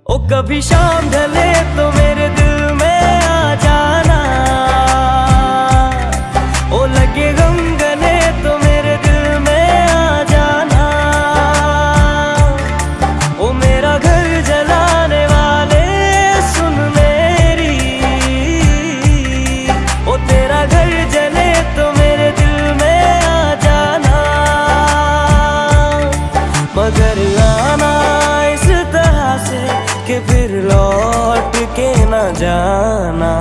ओ कभी शाम ढले तो मेरे दिल में आ जाना, ओ लगे गम गले तो मेरे दिल में आ जाना। ओ मेरा घर जलाने वाले सुन मेरी, ओ तेरा घर जले तो मेरे दिल में आ जाना। मगर आना इस तरह से कि फिर लौट के न जाना।